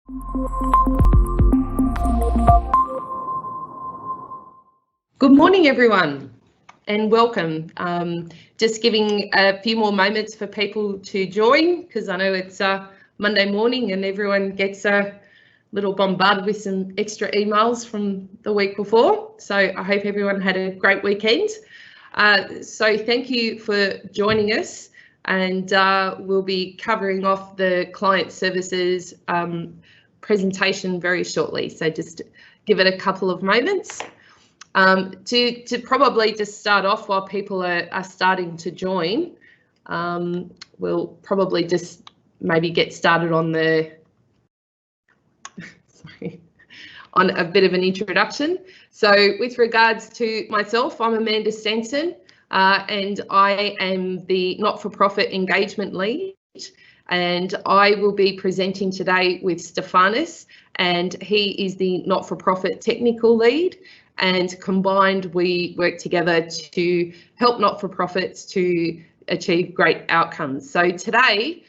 Good morning, everyone, and welcome. Just giving a few more moments for people to join, because I know it's Monday morning and everyone gets a little bombarded with some extra emails from the week before. So I hope everyone had a great weekend. So thank you for joining us, and we'll be covering off the client services presentation very shortly. So just give it a couple of moments. To probably just start off while people are starting to join, we'll probably just maybe get started on on a bit of an introduction. So with regards to myself, I'm Amanda Stenson, and I am the not-for-profit engagement lead, and I will be presenting today with Stefanis, and he is the not-for-profit technical lead. And combined, we work together to help not-for-profits to achieve great outcomes. So today,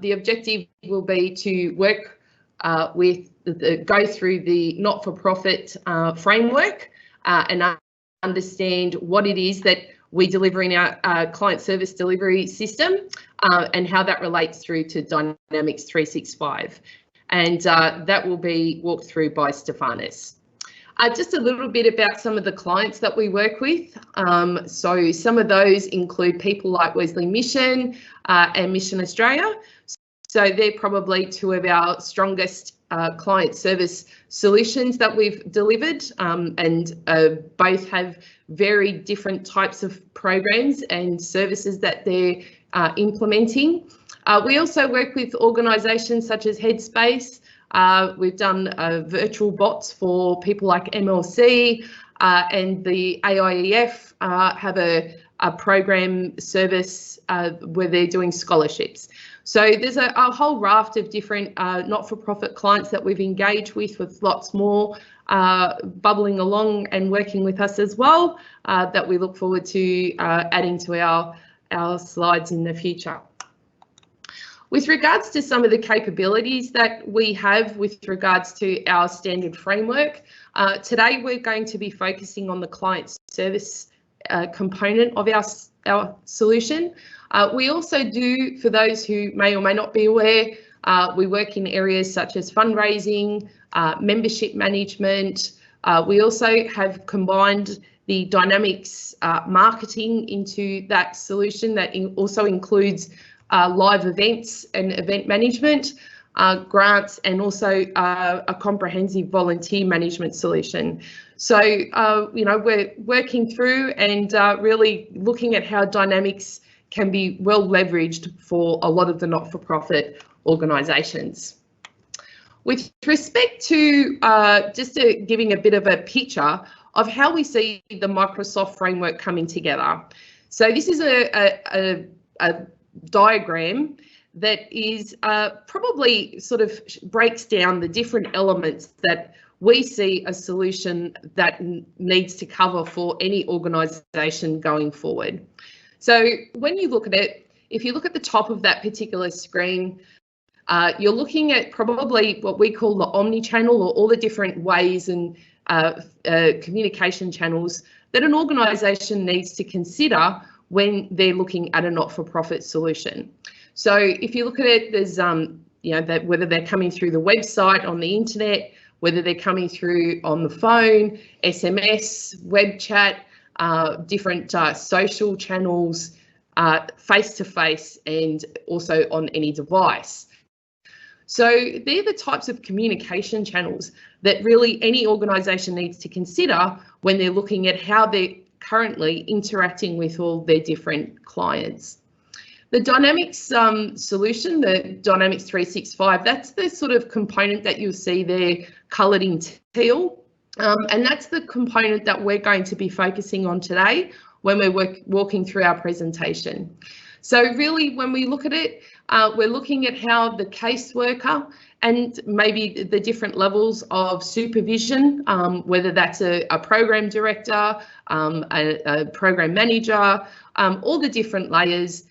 the objective will be to work go through the not-for-profit framework and understand what it is that we deliver in our client service delivery system and how that relates through to Dynamics 365. And that will be walked through by Stefanis. Just a little bit about some of the clients that we work with. So some of those include people like Wesley Mission and Mission Australia. So they're probably two of our strongest client service solutions that we've delivered, and both have very different types of programs and services that they're implementing. We also work with organisations such as Headspace. We've done virtual bots for people like MLC, and the AIEF have a program service where they're doing scholarships. So there's a whole raft of different not-for-profit clients that we've engaged with lots more bubbling along and working with us as well, that we look forward to adding to our slides in the future. With regards to some of the capabilities that we have with regards to our standard framework, today we're going to be focusing on the client service component of our solution. We also do, for those who may or may not be aware, we work in areas such as fundraising, membership management. We also have combined the Dynamics marketing into that solution that also includes live events and event management, grants, and also a comprehensive volunteer management solution. So, you know, we're working through and really looking at how Dynamics can be well leveraged for a lot of the not-for-profit organisations. With respect to just giving a bit of a picture of how we see the Microsoft framework coming together. So this is a diagram that is probably sort of breaks down the different elements that we see a solution that needs to cover for any organisation going forward. So when you look at it, if you look at the top of that particular screen, you're looking at probably what we call the omni-channel, or all the different ways and communication channels that an organisation needs to consider when they're looking at a not-for-profit solution. So if you look at it, there's you know, that whether they're coming through the website, on the internet, whether they're coming through on the phone, SMS, web chat, different social channels, face-to-face, and also on any device. So they're the types of communication channels that really any organisation needs to consider when they're looking at how they're currently interacting with all their different clients. The Dynamics solution, the Dynamics 365, that's the sort of component that you'll see there coloured in teal, and that's the component that we're going to be focusing on today when we're walking through our presentation. So really, when we look at it, we're looking at how the caseworker and maybe the different levels of supervision, whether that's a program director, a program manager, all the different layers,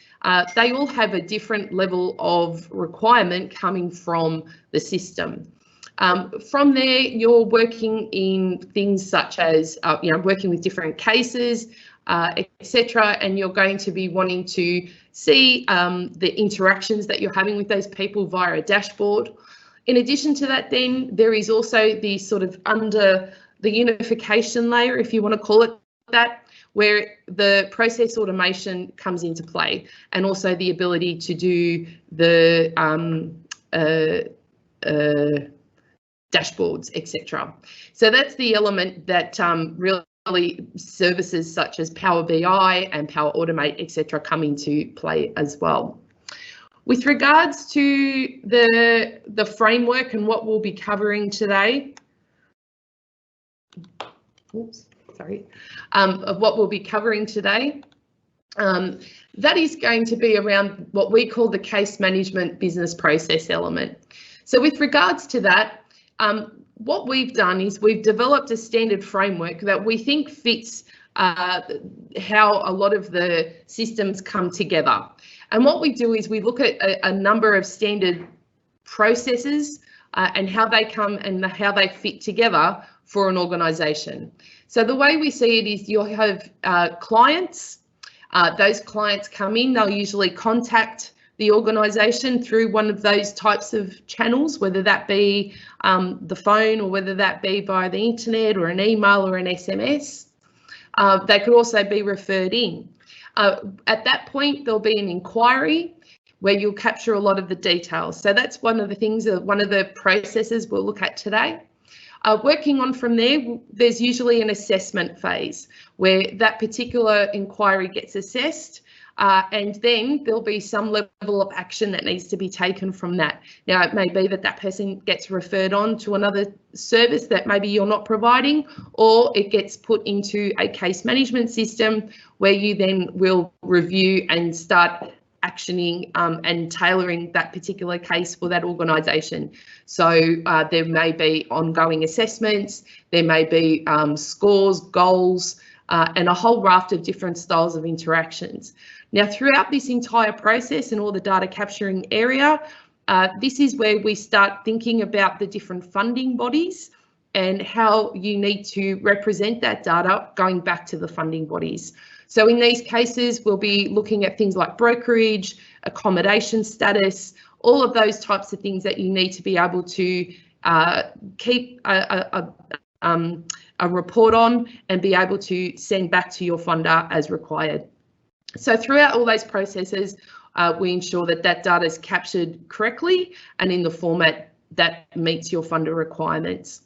they all have a different level of requirement coming from the system. From there, you're working in things such as, working with different cases, etc., and you're going to be wanting to see the interactions that you're having with those people via a dashboard. In addition to that, then there is also the sort of under the unification layer, if you want to call it that, where the process automation comes into play, and also the ability to do the dashboards, etc. So that's the element that really services such as Power BI and Power Automate, etc., come into play as well. With regards to the framework and what we'll be covering today, of what we'll be covering today, that is going to be around what we call the case management business process element. So with regards to that, what we've done is we've developed a standard framework that we think fits how a lot of the systems come together. And what we do is we look at a number of standard processes and how they come and how they fit together for an organisation. So the way we see it is you'll have clients. Those clients come in, they'll usually contact the organisation through one of those types of channels, whether that be the phone or whether that be via the internet or an email or an SMS. They could also be referred in. At that point, there'll be an inquiry where you'll capture a lot of the details. So that's one of the things, one of the processes we'll look at today. Working on from there, there's usually an assessment phase where that particular inquiry gets assessed, and then there'll be some level of action that needs to be taken from that. Now, it may be that that person gets referred on to another service that maybe you're not providing, or it gets put into a case management system where you then will review and start actioning and tailoring that particular case for that organisation. So there may be ongoing assessments, there may be scores, goals, and a whole raft of different styles of interactions. Now, throughout this entire process and all the data capturing area, this is where we start thinking about the different funding bodies and how you need to represent that data going back to the funding bodies. So in these cases, we'll be looking at things like brokerage, accommodation status, all of those types of things that you need to be able to keep a report on and be able to send back to your funder as required. So throughout all those processes, we ensure that that data is captured correctly and in the format that meets your funder requirements.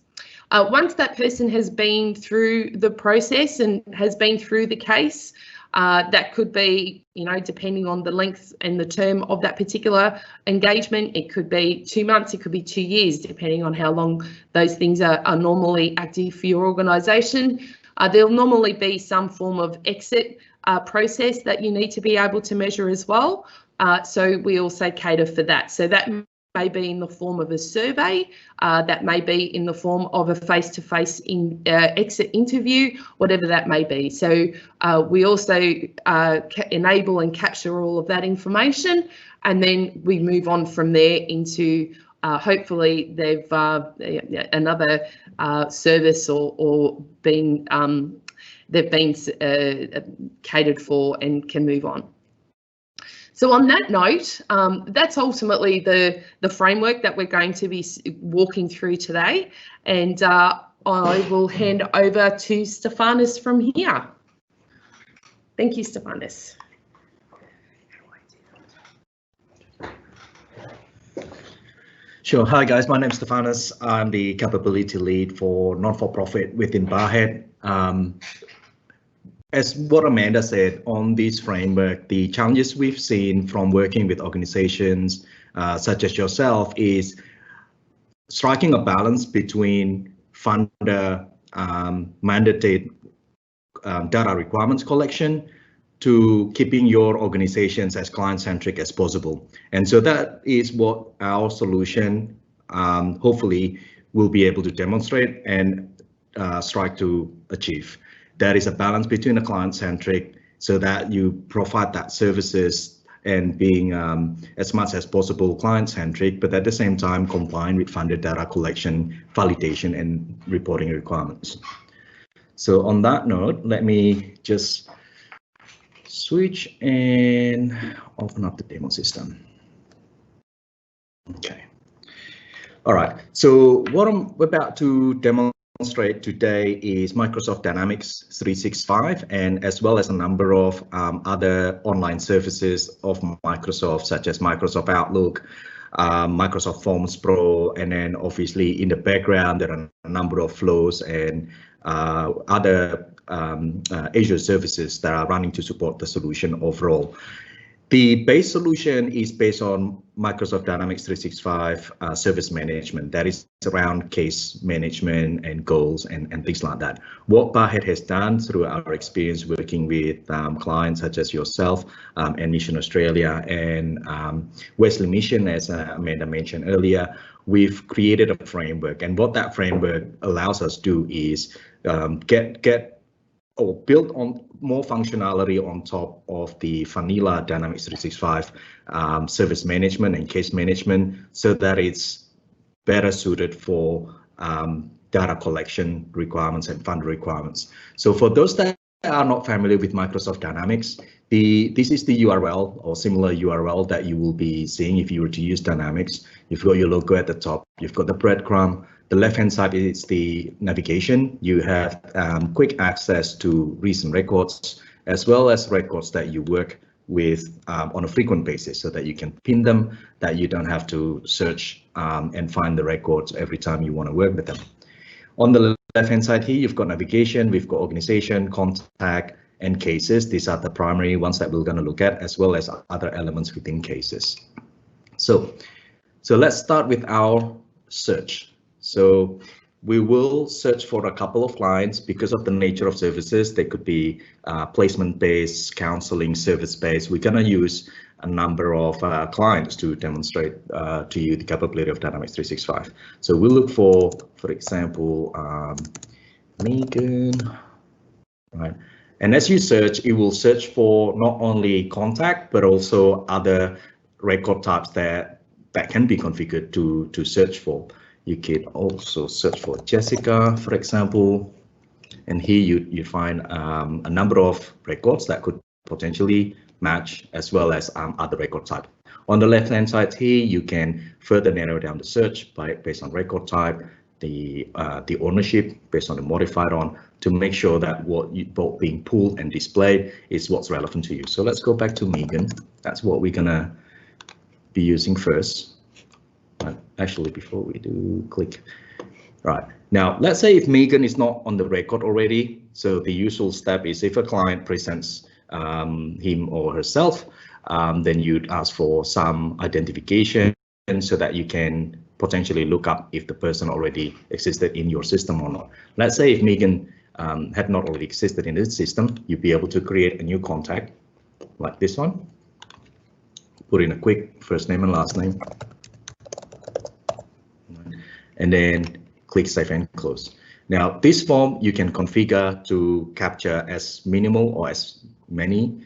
Once that person has been through the process and has been through the case, that could be, depending on the length and the term of that particular engagement, it could be 2 months, it could be 2 years, depending on how long those things are normally active for your organisation. There'll normally be some form of exit process that you need to be able to measure as well. So we also cater for that. So that may be in the form of a survey, that may be in the form of a face-to-face exit interview, whatever that may be. So we also enable and capture all of that information, and then we move on from there into hopefully they've another service or been they've been catered for and can move on. So on that note, that's ultimately the framework that we're going to be walking through today, and I will hand over to Stefanos from here. Thank you, Stefanos. Sure. Hi guys, my name's Stefanos. I'm the capability lead for not-for-profit within Barhead. As what Amanda said on this framework, the challenges we've seen from working with organizations such as yourself is striking a balance between funder mandated data requirements collection to keeping your organizations as client-centric as possible. And so that is what our solution hopefully will be able to demonstrate and strive to achieve. That is a balance between the client-centric so that you provide that services and being as much as possible client-centric, but at the same time complying with funded data collection, validation, and reporting requirements. So on that note, let me just switch and open up the demo system. Okay. All right. So what I'm about to demonstrate today is Microsoft Dynamics 365, and as well as a number of other online services of Microsoft, such as Microsoft Outlook, Microsoft Forms Pro, and then obviously in the background there are a number of flows and other Azure services that are running to support the solution overall. The base solution is based on Microsoft Dynamics 365 service management. That is around case management and goals and things like that. What Barhead has done through our experience working with clients such as yourself and Mission Australia and Wesley Mission, as Amanda mentioned earlier, we've created a framework. And what that framework allows us to do is build on more functionality on top of the vanilla Dynamics 365 service management and case management, so that it's better suited for data collection requirements and fund requirements. So for those that are not familiar with Microsoft Dynamics, this is the URL or similar URL that you will be seeing if you were to use Dynamics. You've got your logo at the top, you've got the breadcrumb. The left-hand side is the navigation. You have quick access to recent records, as well as records that you work with on a frequent basis, so that you can pin them, that you don't have to search and find the records every time you want to work with them. On the left-hand side here, you've got navigation, we've got organization, contact, and cases. These are the primary ones that we're going to look at, as well as other elements within cases. So let's start with our search. So we will search for a couple of clients because of the nature of services. They could be placement-based, counseling, service-based. We're going to use a number of clients to demonstrate to you the capability of Dynamics 365. So we'll look for example, Megan, right? And as you search, it will search for not only contact, but also other record types that can be configured to search for. You can also search for Jessica, for example, and here you find a number of records that could potentially match, as well as other record type. On the left-hand side here, you can further narrow down the search based on record type, the ownership based on the modified on, to make sure that what you both being pulled and displayed is what's relevant to you. So let's go back to Megan. That's what we're gonna be using first. Actually, before we do, click. Right, now let's say if Megan is not on the record already, so the usual step is if a client presents him or herself, then you'd ask for some identification so that you can potentially look up if the person already existed in your system or not. Let's say if Megan had not already existed in this system, you'd be able to create a new contact like this one, put in a quick first name and last name, and then click Save and Close. Now, this form you can configure to capture as minimal or as many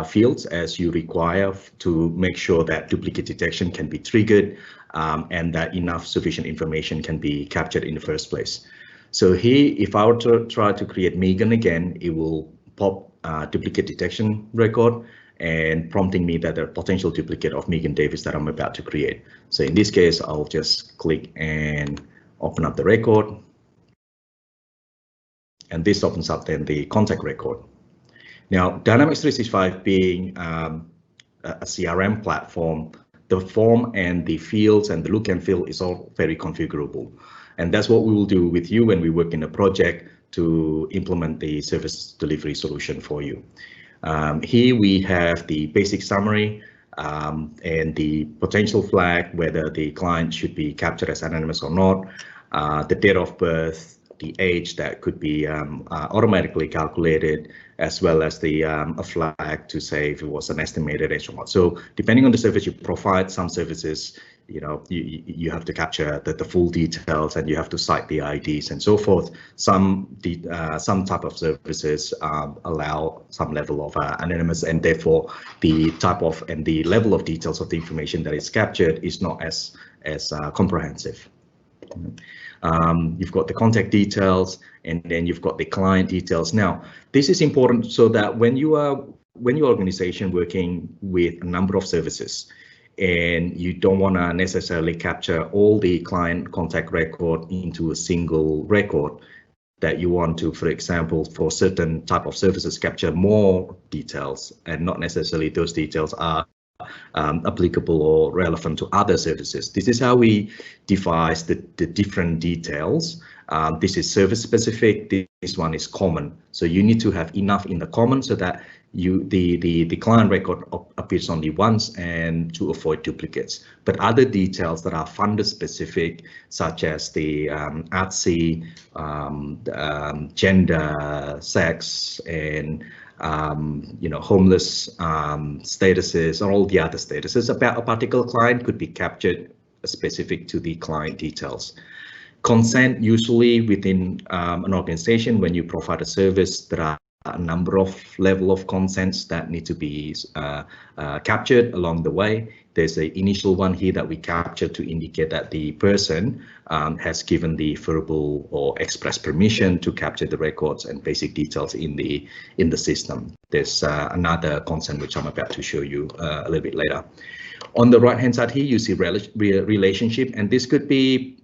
fields as you require to make sure that duplicate detection can be triggered and that enough sufficient information can be captured in the first place. So here, if I were to try to create Megan again, it will pop duplicate detection record and prompting me that there are potential duplicate of Megan Davis that I'm about to create. So in this case, I'll just click and open up the record. And this opens up then the contact record. Now, Dynamics 365 being a CRM platform, the form and the fields and the look and feel is all very configurable. And that's what we will do with you when we work in a project to implement the service delivery solution for you. Here we have the basic summary and the potential flag, whether the client should be captured as anonymous or not, the date of birth, the age that could be automatically calculated, as well as the a flag to say if it was an estimated age or not. So depending on the service you provide, some services you have to capture the full details, and you have to cite the IDs and so forth. Some type of services allow some level of anonymous, and therefore the type of and the level of details of the information that is captured is not as comprehensive. You've got the contact details, and then you've got the client details. Now, this is important so that when your organization working with a number of services, and you don't want to necessarily capture all the client contact record into a single record, that you want to, for example, for certain type of services, capture more details, and not necessarily those details are applicable or relevant to other services. This is how we devise the different details. This is service specific. This one is common. So you need to have enough in the common so that the client record appears only once, and to avoid duplicates. But other details that are funder specific, such as the ATSI, gender, sex, and homeless statuses, or all the other statuses about a particular client, could be captured specific to the client details. Consent, usually within an organization, when you provide a service, there are a number of level of consents that need to be captured along the way. There's an initial one here that we capture to indicate that the person has given the verbal or express permission to capture the records and basic details in the system. There's another consent which I'm about to show you a little bit later. On the right hand side here, you see relationship, and this could be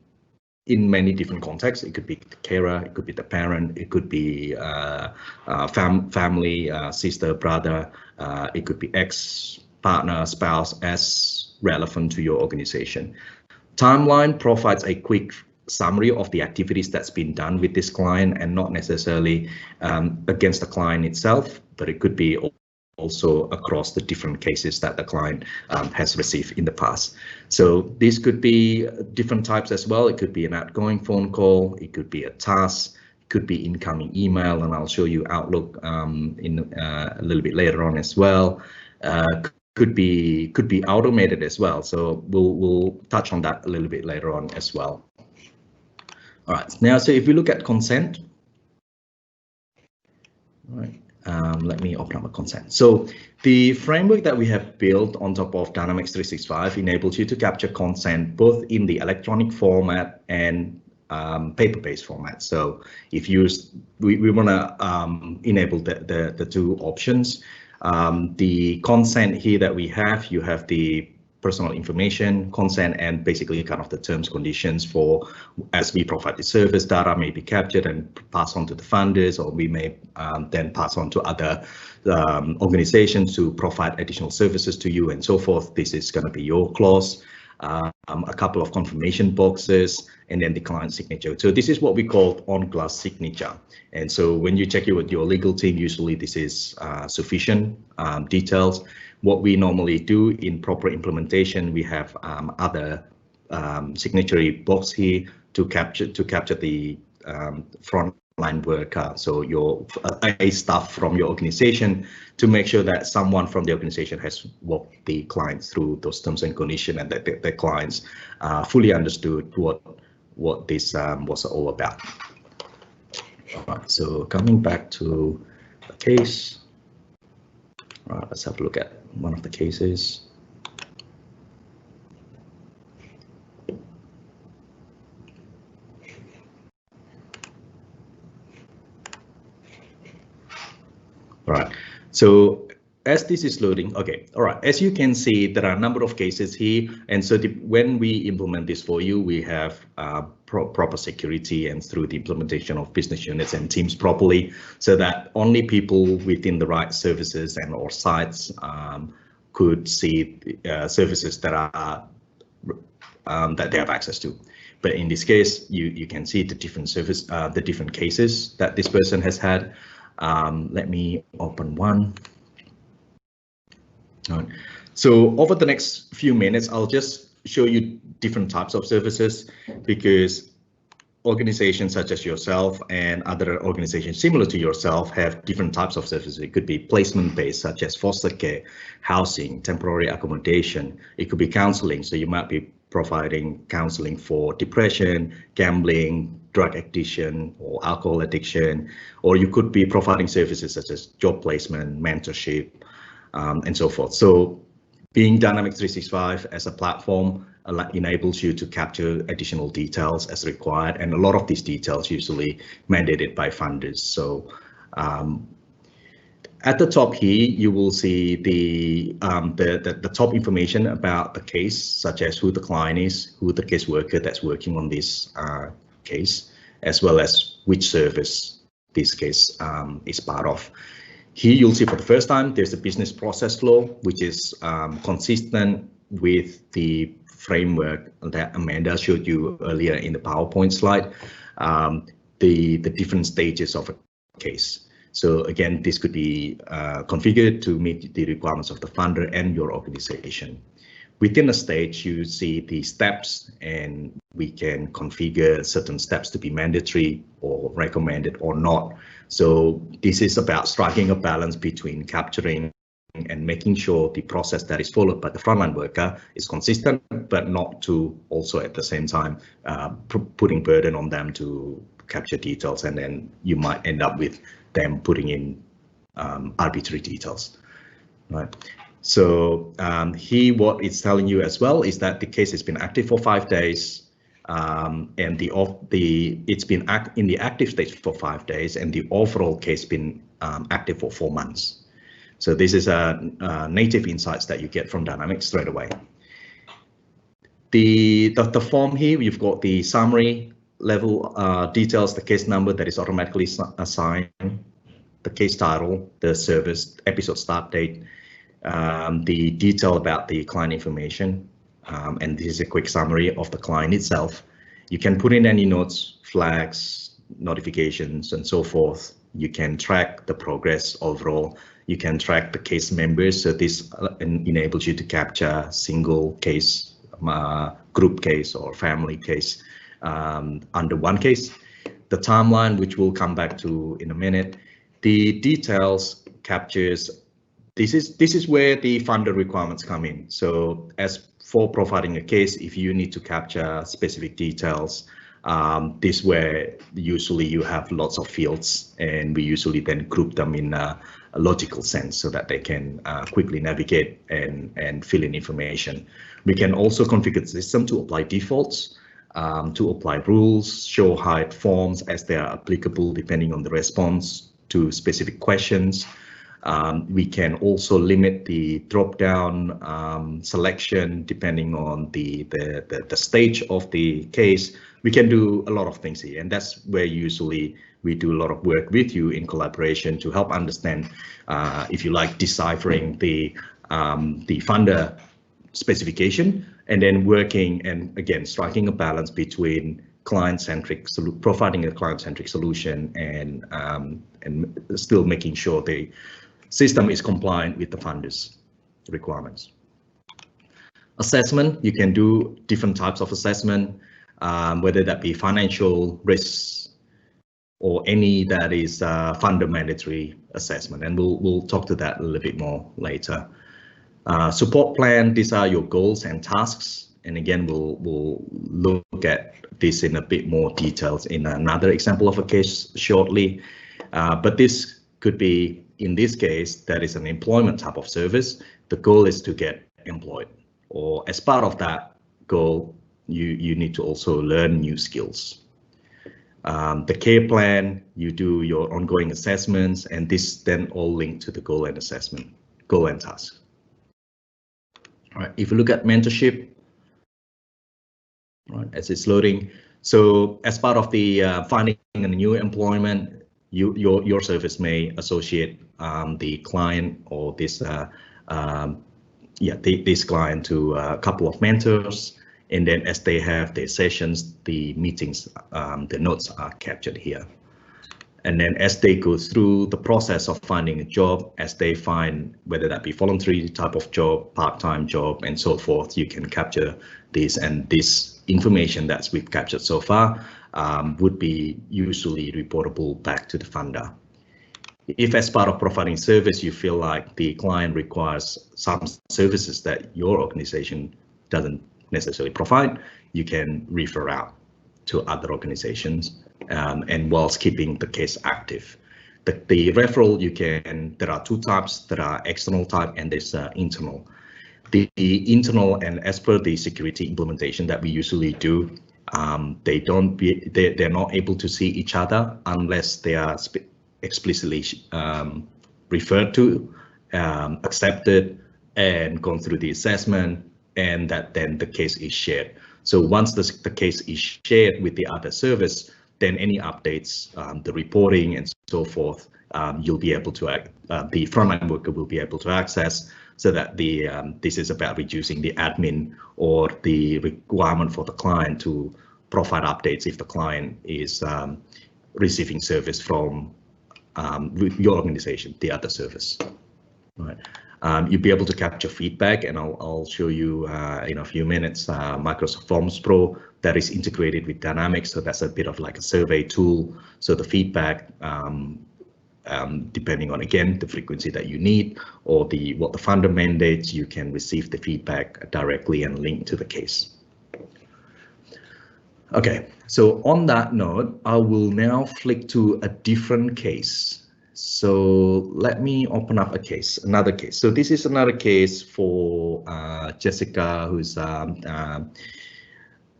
in many different contexts. It could be the carer, it could be the parent, it could be family, sister, brother, it could be ex-partner, spouse, as relevant to your organization. Timeline provides a quick summary of the activities that's been done with this client, and not necessarily against the client itself, but it could be also across the different cases that the client has received in the past. So this could be different types as well. It could be an outgoing phone call, it could be a task, it could be incoming email, and I'll show you Outlook in a little bit later on as well. Could be automated as well. So we'll touch on that a little bit later on as well. All right, now, so if we look at consent, all right. Let me open up a consent. So the framework that we have built on top of Dynamics 365 enables you to capture consent both in the electronic format and paper-based format. So if we want to enable the two options. The consent here that we have, you have the personal information consent, and basically kind of the terms, conditions for as we provide the service, data may be captured and passed on to the funders, or we may then pass on to other organizations to provide additional services to you and so forth. This is going to be your clause, a couple of confirmation boxes, and then the client signature. So this is what we call on-glass signature. And so when you check it with your legal team, usually this is sufficient details. What we normally do in proper implementation, we have other signatory box here to capture the frontline worker, so your staff from your organization, to make sure that someone from the organization has walked the client through those terms and conditions, and that the clients fully understood what this was all about. All right, so coming back to the case. All right, let's have a look at one of the cases. All right, so as this is loading, okay, all right, as you can see, there are a number of cases here, and so when we implement this for you, we have proper security and through the implementation of business units and teams properly, so that only people within the right services and or sites could see services that are that they have access to. But in this case, you can see the different service, the different cases that this person has had. Let me open one. All right. So over the next few minutes, I'll just show you different types of services, because organizations such as yourself and other organizations similar to yourself have different types of services. It could be placement based, such as foster care, housing, temporary accommodation. It could be counseling, so you might be providing counseling for depression, gambling, drug addiction, or alcohol addiction, or you could be providing services such as job placement, mentorship, and so forth. So being Dynamics 365 as a platform enables you to capture additional details as required, and a lot of these details usually mandated by funders. So at the top here, you will see the top information about the case, such as who the client is, who the caseworker that's working on this case, as well as which service this case is part of. Here you'll see for the first time, there's a business process flow, which is consistent with the framework that Amanda showed you earlier in the PowerPoint slide, the different stages of a case. So again, this could be configured to meet the requirements of the funder and your organization. Within a stage, you see the steps, and we can configure certain steps to be mandatory or recommended or not. So this is about striking a balance between capturing and making sure the process that is followed by the frontline worker is consistent, but not to also at the same time putting burden on them to capture details, and then you might end up with them putting in arbitrary details, right? So here, what it's telling you as well is that the case has been active for 5 days, and it's been in the active stage for 5 days, and the overall case been active for 4 months. So this is a native insights that you get from Dynamics straight away. The form here, you've got the summary level details, the case number that is automatically assigned, the case title, the service, episode start date, the detail about the client information, and this is a quick summary of the client itself. You can put in any notes, flags, notifications, and so forth. You can track the progress overall. You can track the case members, so this enables you to capture single case, group case, or family case under one case. The timeline, which we'll come back to in a minute. The details captures, this is where the funder requirements come in. So as for providing a case, if you need to capture specific details, this where usually you have lots of fields, and we usually then group them in a logical sense so that they can quickly navigate and fill in information. We can also configure the system to apply defaults, to apply rules, show hide forms as they are applicable depending on the response to specific questions. We can also limit the drop-down selection depending on the stage of the case. We can do a lot of things here, and that's where usually we do a lot of work with you in collaboration to help understand, if you like, deciphering the funder specification, and then working and again striking a balance between client-centric, providing a client-centric solution, and still making sure the system is compliant with the funders' requirements. Assessment, you can do different types of assessment, whether that be financial risks or any that is funder mandatory assessment, and we'll talk to that a little bit more later. Support plan, these are your goals and tasks, and again we'll look at this in a bit more details in another example of a case shortly, but this could be, in this case, that is an employment type of service. The goal is to get employed, or as part of that goal, you need to also learn new skills. The care plan, you do your ongoing assessments, and this then all linked to the goal and assessment, goal and task. All right, if you look at mentorship, right, as it's loading, so as part of the finding a new employment, your service may associate the client or this this client to a couple of mentors, and then as they have their sessions, the meetings, the notes are captured here. And then as they go through the process of finding a job, as they find whether that be voluntary type of job, part-time job, and so forth, you can capture this, and this information that we've captured so far would be usually reportable back to the funder. If as part of providing service, you feel like the client requires some services that your organization doesn't necessarily provide, you can refer out to other organizations, and whilst keeping the case active. The referral, there are two types. There are external type and there's internal. The internal, and as per the security implementation that we usually do, they're not able to see each other unless they are explicitly referred to, accepted, and gone through the assessment, and that then the case is shared. So once the case is shared with the other service, then any updates, the reporting and so forth, you'll be able to, the frontline worker will be able to access, so that this is about reducing the admin or the requirement for the client to provide updates if the client is receiving service from your organization, the other service. Right. You'll be able to capture feedback, and I'll show you in a few minutes Microsoft Forms Pro that is integrated with Dynamics. So that's a bit of like a survey tool. So the feedback, depending on, again, the frequency that you need or what the funder mandates, you can receive the feedback directly and link to the case. Okay, so on that note, I will now flick to a different case. So let me open up another case. So this is another case for Jessica, who's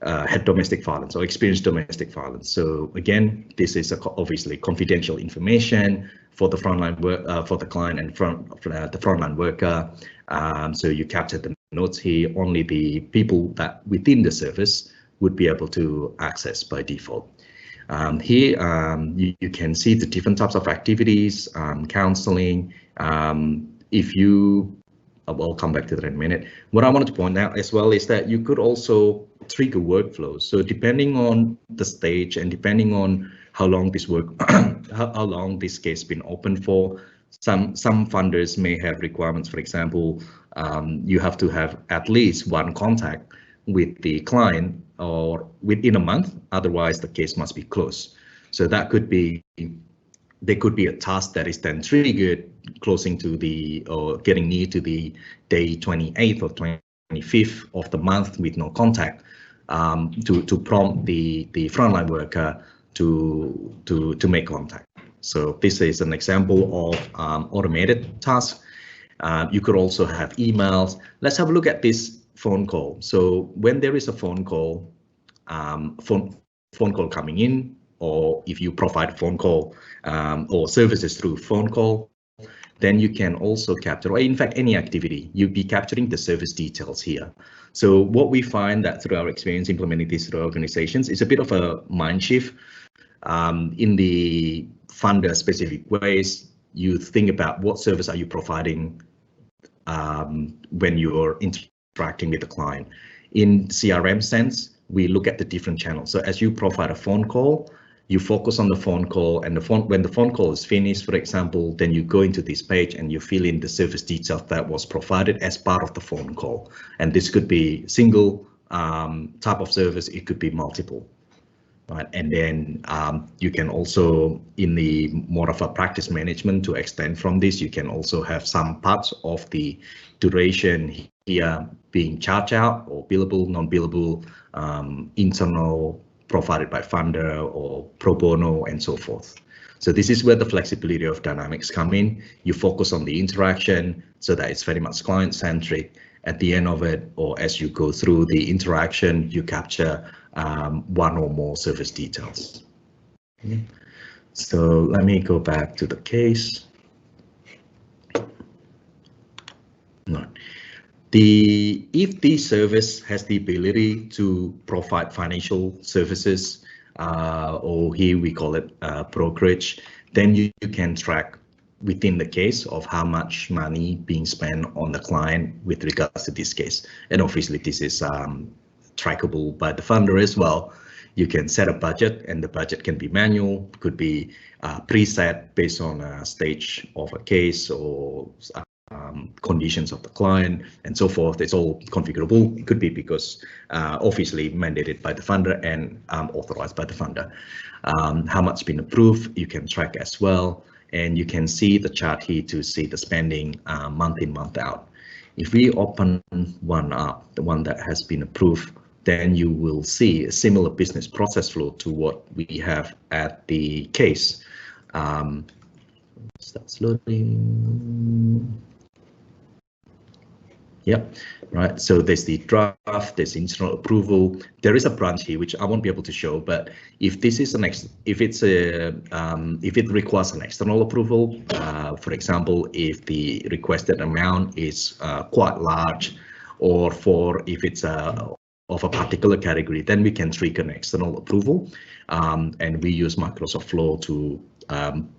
had domestic violence or experienced domestic violence. So again, this is obviously confidential information for the frontline for the client and the frontline worker. So you capture the notes here. Only the people that within the service would be able to access by default. Here you can see the different types of activities, counseling. I'll come back to that in a minute. What I wanted to point out as well is that you could also trigger workflows. So depending on the stage and depending on how long this how long this case has been open for, some funders may have requirements. For example, you have to have at least one contact with the client or within a month, otherwise the case must be closed. So that could be, there could be a task that is then triggered closing to or getting near to the day 28th or 25th of the month with no contact, to prompt the frontline worker to make contact. So this is an example of automated tasks. You could also have emails. Let's have a look at this phone call. So when there is a phone call, phone call coming in, or if you provide a phone call or services through phone call, then you can also capture, or in fact any activity, you'll be capturing the service details here. So what we find that through our experience implementing this through organizations is a bit of a mind shift in the funder specific ways. You think about what service are you providing when you're interacting with the client. In CRM sense, we look at the different channels. So as you provide a phone call, you focus on the phone call, and when the phone call is finished, for example, then you go into this page and you fill in the service details that was provided as part of the phone call. And this could be single type of service, it could be multiple. Right. And then you can also, in the more of a practice management to extend from this, you can also have some parts of the duration here being charged out, or billable, non-billable, internal, provided by funder, or pro bono, and so forth. So this is where the flexibility of Dynamics come in. You focus on the interaction so that it's very much client-centric. At the end of it, or as you go through the interaction, you capture one or more service details. Okay. So let me go back to the case. No. If the service has the ability to provide financial services, or here we call it brokerage, then you can track within the case of how much money being spent on the client with regards to this case. And obviously this is trackable by the funder as well. You can set a budget, and the budget can be manual, could be preset based on a stage of a case or conditions of the client and so forth. It's all configurable. It could be because obviously mandated by the funder and authorized by the funder. How much been approved, you can track as well. And you can see the chart here to see the spending month in, month out. If we open one up, the one that has been approved, then you will see a similar business process flow to what we have at the case. Starts loading. Yep, right. So there's the draft, there's internal approval. There is a branch here which I won't be able to show, but if this is if it requires an external approval, for example, if the requested amount is quite large, or if it's of a particular category, then we can trigger an external approval, and we use Microsoft Flow to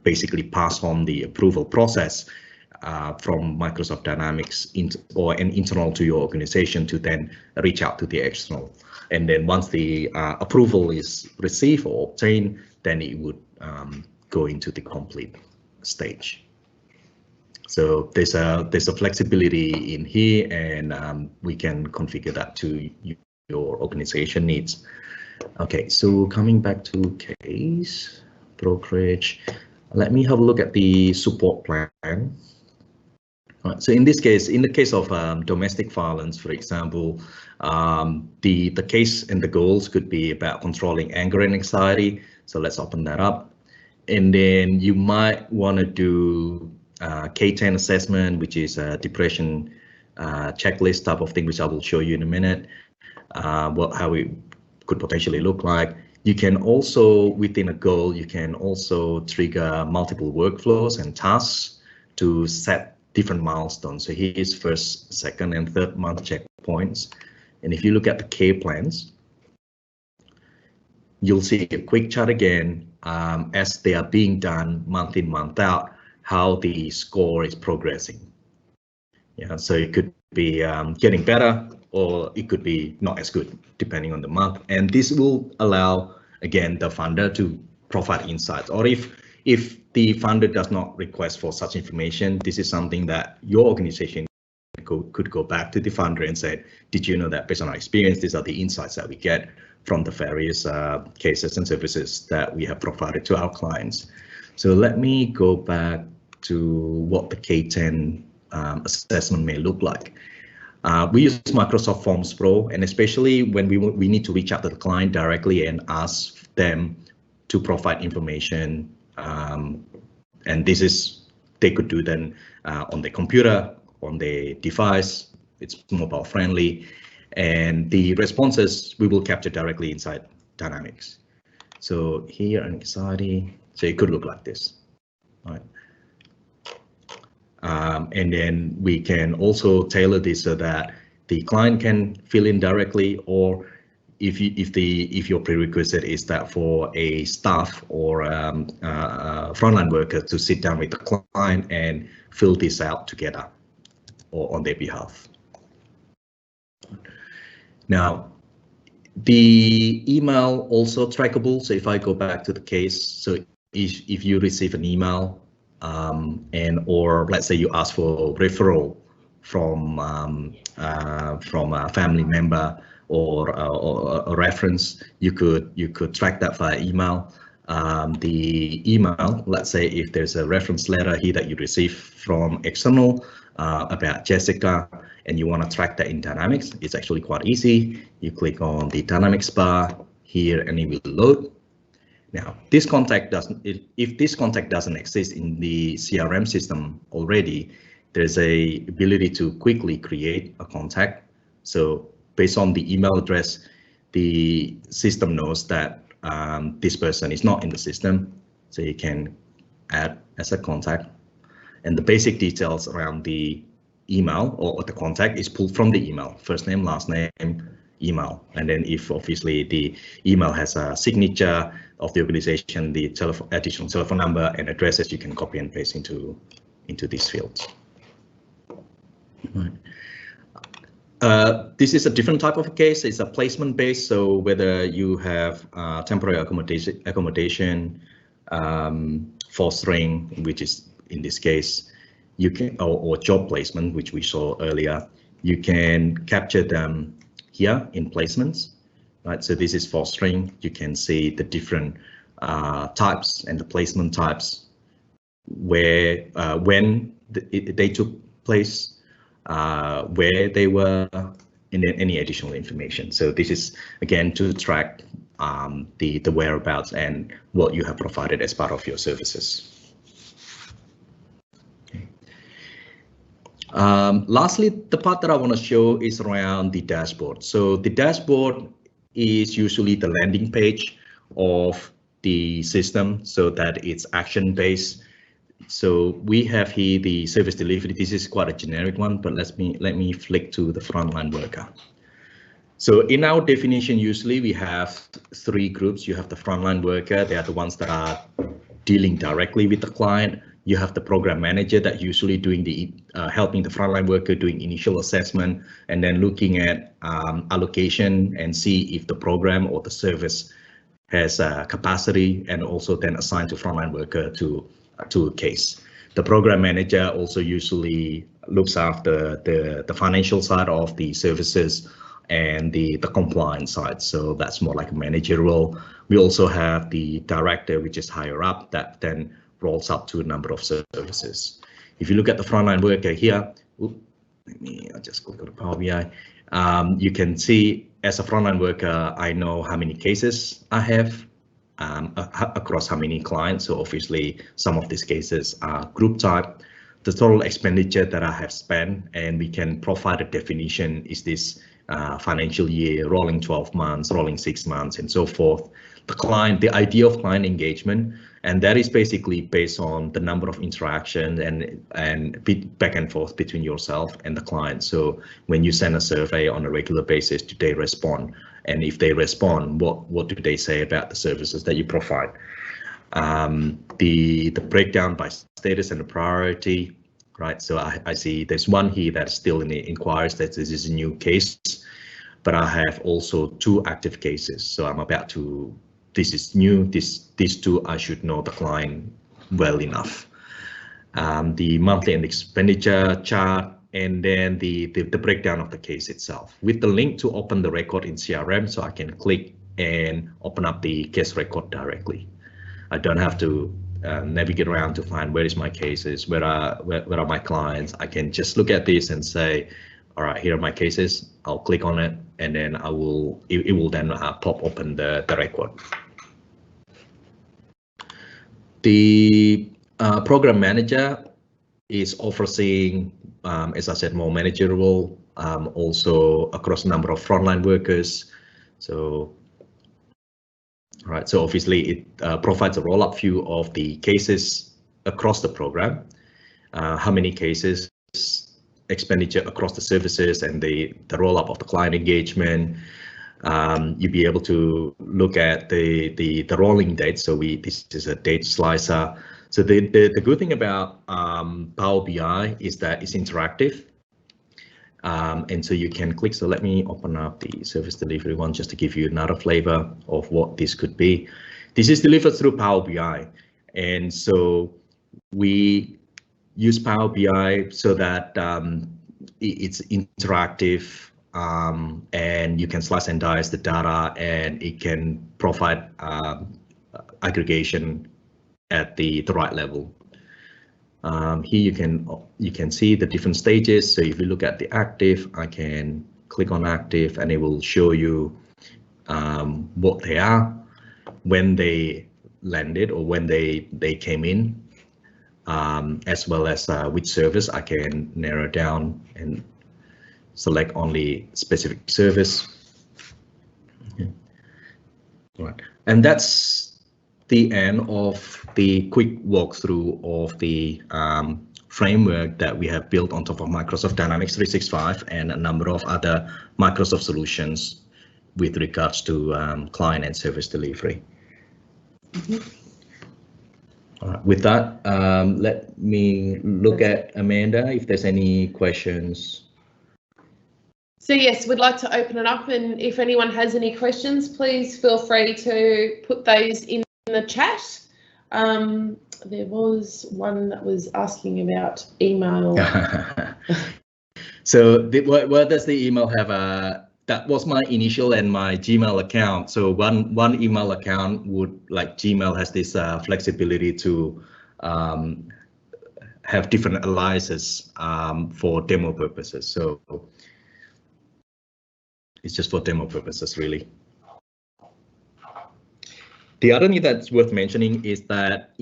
basically pass on the approval process from Microsoft Dynamics or an internal to your organization to then reach out to the external. And then once the approval is received or obtained, then it would go into the complete stage. So there's a flexibility in here, and we can configure that to your organization needs. Okay, so coming back to case brokerage, let me have a look at the support plan. Right, so in this case, in the case of domestic violence, for example, the case and the goals could be about controlling anger and anxiety. So let's open that up. And then you might want to do K10 assessment, which is a depression checklist type of thing, which I will show you in a minute, how it could potentially look like. You can also, within a goal, you can also trigger multiple workflows and tasks to set different milestones. So here's first, second, and third month checkpoints. And if you look at the K plans, you'll see a quick chart again as they are being done month in, month out, how the score is progressing. Yeah, so it could be getting better, or it could be not as good, depending on the month. And this will allow, again, the funder to provide insights. Or if the funder does not request for such information, this is something that your organization could go back to the funder and say, did you know that based on our experience, these are the insights that we get from the various cases and services that we have provided to our clients. So let me go back to what the K10 assessment may look like. We use Microsoft Forms Pro, and especially when we need to reach out to the client directly and ask them to provide information. And this is, they could do then on the computer, on the device. It's mobile friendly, and the responses we will capture directly inside Dynamics. So here, anxiety, so it could look like this, right? And then we can also tailor this so that the client can fill in directly, or if your prerequisite is that for a staff or frontline worker to sit down with the client and fill this out together or on their behalf. Now, the email also trackable. So if I go back to the case, so if you receive an email or let's say you ask for referral from a family member or a reference, you could track that via email. The email, let's say if there's a reference letter here that you receive from external about Jessica, and you want to track that in Dynamics, it's actually quite easy. You click on the Dynamics bar here and it will load. Now, this contact doesn't, if this contact doesn't exist in the CRM system already, there's a ability to quickly create a contact. So based on the email address, the system knows that this person is not in the system, so you can add as a contact. And the basic details around the email or the contact is pulled from the email, first name, last name, email. And then if obviously the email has a signature of the organization, the additional telephone number and addresses, you can copy and paste into these fields. Right. This is a different type of a case. It's a placement based. So whether you have temporary accommodation, fostering, which is in this case, you can, or job placement, which we saw earlier, you can capture them here in placements, right? So this is fostering. You can see the different types and the placement types, where when they took place, where they were, and then any additional information. So this is again to track the whereabouts and what you have provided as part of your services. Lastly, the part that I want to show is around the dashboard. So the dashboard is usually the landing page of the system so that it's action based. So we have here the service delivery. This is quite a generic one, but let me flick to the frontline worker. So in our definition, usually we have three groups. You have the frontline worker. They are the ones that are dealing directly with the client. You have the program manager that usually doing the helping the frontline worker doing initial assessment and then looking at allocation and see if the program or the service has capacity, and also then assign to frontline worker to a case. The program manager also usually looks after the financial side of the services and the compliance side. So that's more like a manager role. We also have the director, which is higher up, that then rolls up to a number of services. If you look at the frontline worker here, I'll just click on the Power BI. You can see as a frontline worker, I know how many cases I have across how many clients. So obviously some of these cases are group type, the total expenditure that I have spent, and we can provide a definition. Is this financial year, rolling 12 months, rolling 6 months, and so forth. The idea of client engagement, and that is basically based on the number of interactions and back and forth between yourself and the client. So when you send a survey on a regular basis, do they respond? And if they respond, what do they say about the services that you provide? The breakdown by status and the priority, right? So I see there's one here that's still in the inquiries that this is a new case, but I have also 2 active cases. So I'm about to, this is new, these 2 I should know the client well enough. The monthly and expenditure chart, and then the breakdown of the case itself with the link to open the record in CRM, so I can click and open up the case record directly. I don't have to navigate around to find where is my cases, where are my clients. I can just look at this and say, all right, here are my cases. I'll click on it, and then it will then pop open the record. The program manager is overseeing, as I said, more managerial, also across a number of frontline workers. So, right, so obviously it provides a roll-up view of the cases across the program, how many cases, expenditure across the services, and the roll-up of the client engagement. You'll be able to look at the rolling dates. So this is a date slicer. So the good thing about Power BI is that it's interactive. And so you can click. So let me open up the service delivery one just to give you another flavor of what this could be. This is delivered through Power BI. And so we use Power BI so that it's interactive, and you can slice and dice the data, and it can provide aggregation at the right level. Here you can see the different stages. So if you look at the active, I can click on active, and it will show you what they are, when they landed or when they came in, as well as which service. I can narrow down and select only specific service. Okay. Right, and that's the end of the quick walkthrough of the framework that we have built on top of Microsoft Dynamics 365 and a number of other Microsoft solutions with regards to client and service delivery. All right, with that, let me look at Amanda if there's any questions. So yes, we'd like to open it up, and if anyone has any questions, please feel free to put those in the chat. There was one that was asking about email. So what does the email have? That was my initial and my Gmail account. So one email account would, like Gmail has this flexibility to have different aliases for demo purposes. So it's just for demo purposes, really. The other thing that's worth mentioning is that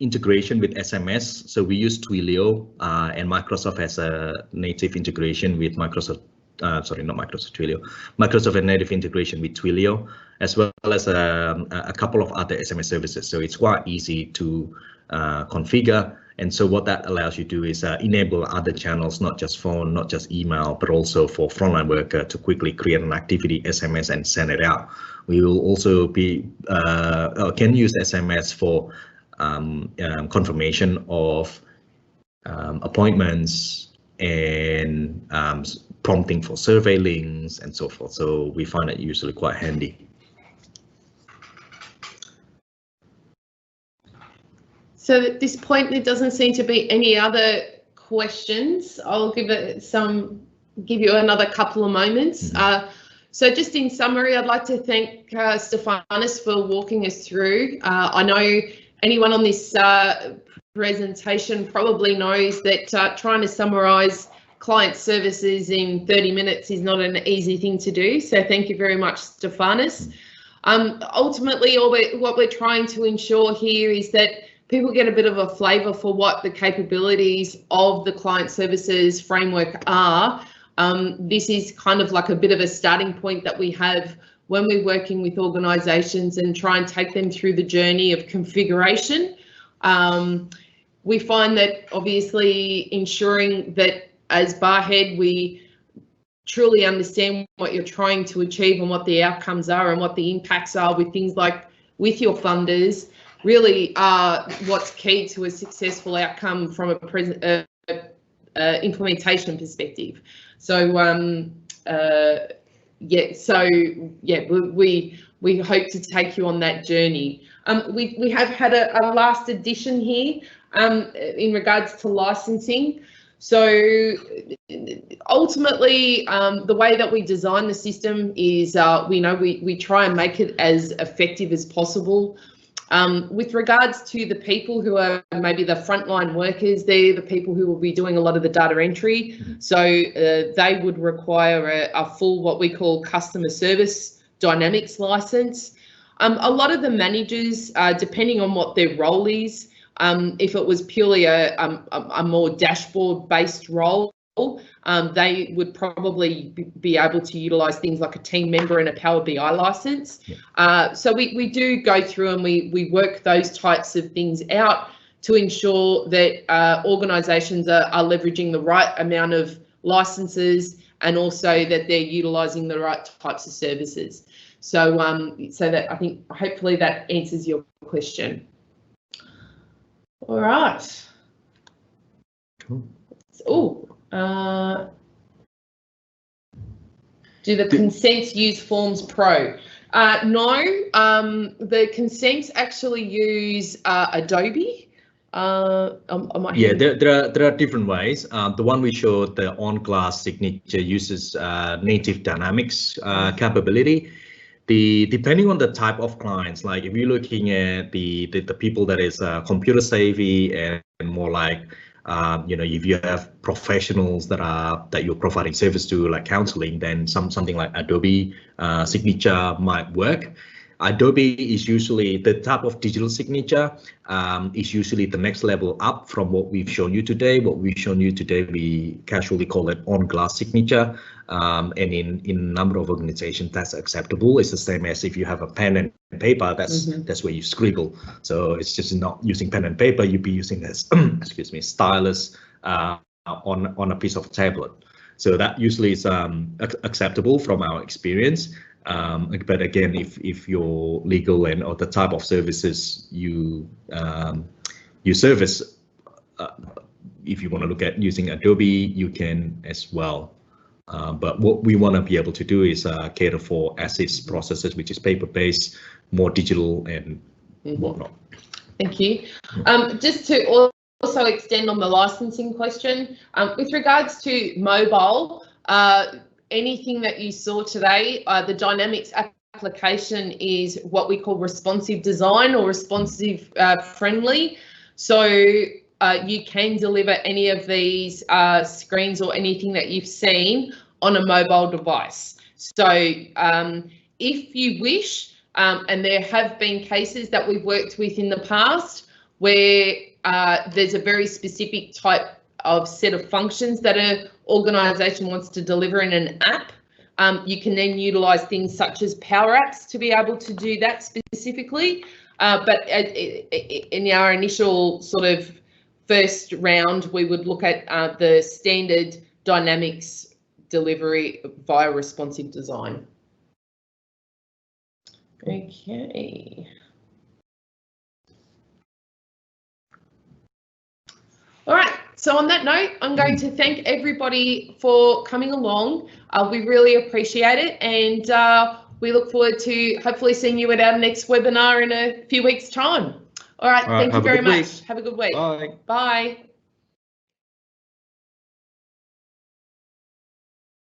integration with SMS. So we use Twilio, and Microsoft has a native integration with Microsoft. Sorry, not Microsoft, Twilio. Microsoft has native integration with Twilio, as well as a couple of other SMS services. So it's quite easy to configure. And so what that allows you to do is enable other channels, not just phone, not just email, but also for frontline worker to quickly create an activity SMS and send it out. We will also can use SMS for confirmation of appointments and prompting for survey links and so forth. So we find it usually quite handy. So at this point, there doesn't seem to be any other questions. I'll give you another couple of moments. So just in summary, I'd like to thank Stephanos for walking us through. I know anyone on this presentation probably knows that trying to summarise client services in 30 minutes is not an easy thing to do. So thank you very much, Stephanos. Ultimately, what we're trying to ensure here is that people get a bit of a flavour for what the capabilities of the client services framework are. This is kind of like a bit of a starting point that we have when we're working with organisations and try and take them through the journey of configuration. We find that obviously ensuring that as Barhead, we truly understand what you're trying to achieve and what the outcomes are and what the impacts are with things like with your funders really are what's key to a successful outcome from a implementation perspective. So we hope to take you on that journey. We have had a last addition here in regards to licensing. So ultimately, the way that we design the system is we try and make it as effective as possible. With regards to the people who are maybe the frontline workers, they're the people who will be doing a lot of the data entry. So they would require a full, what we call customer service dynamics license. A lot of the managers, depending on what their role is, if it was purely a more dashboard based role, they would probably be able to utilise things like a team member and a Power BI license. So we do go through and we work those types of things out to ensure that organisations are leveraging the right amount of licenses and also that they're utilising the right types of services. So so that I think hopefully that answers your question. All right. Cool. Do the consents use Forms Pro? No, the consents actually use Adobe. Yeah, there are different ways. The one we showed, the on-glass signature, uses native dynamics capability. Depending on the type of clients, like if you're looking at the people that is computer savvy and more like if you have professionals that you're providing service to, like counseling, then something like Adobe signature might work. Adobe is usually the type of digital signature is usually the next level up from what we've shown you today. What we've shown you today, we casually call it on-glass signature. And in a number of organizations, that's acceptable. It's the same as if you have a pen and paper, that's where you scribble. So it's just not using pen and paper, you'd be using this, excuse me, stylus on a piece of tablet. So that usually is acceptable from our experience. But again, if your legal and or the type of services you service, if you want to look at using Adobe, you can as well. But what we want to be able to do is cater for as-is processes, which is paper-based, more digital and whatnot. Thank you. Just to also extend on the licensing question, with regards to mobile, anything that you saw today, the Dynamics application is what we call responsive design or responsive friendly. So you can deliver any of these screens or anything that you've seen on a mobile device. So if you wish, and there have been cases that we've worked with in the past where there's a very specific type of set of functions that an organisation wants to deliver in an app, you can then utilise things such as Power Apps to be able to do that specifically. But in our initial sort of first round, we would look at the standard Dynamics delivery via responsive design. Okay. All right, so on that note, I'm going to thank everybody for coming along. We really appreciate it, and we look forward to hopefully seeing you at our next webinar in a few weeks' time. All right, thank you very much. Have a good week. Bye. Bye.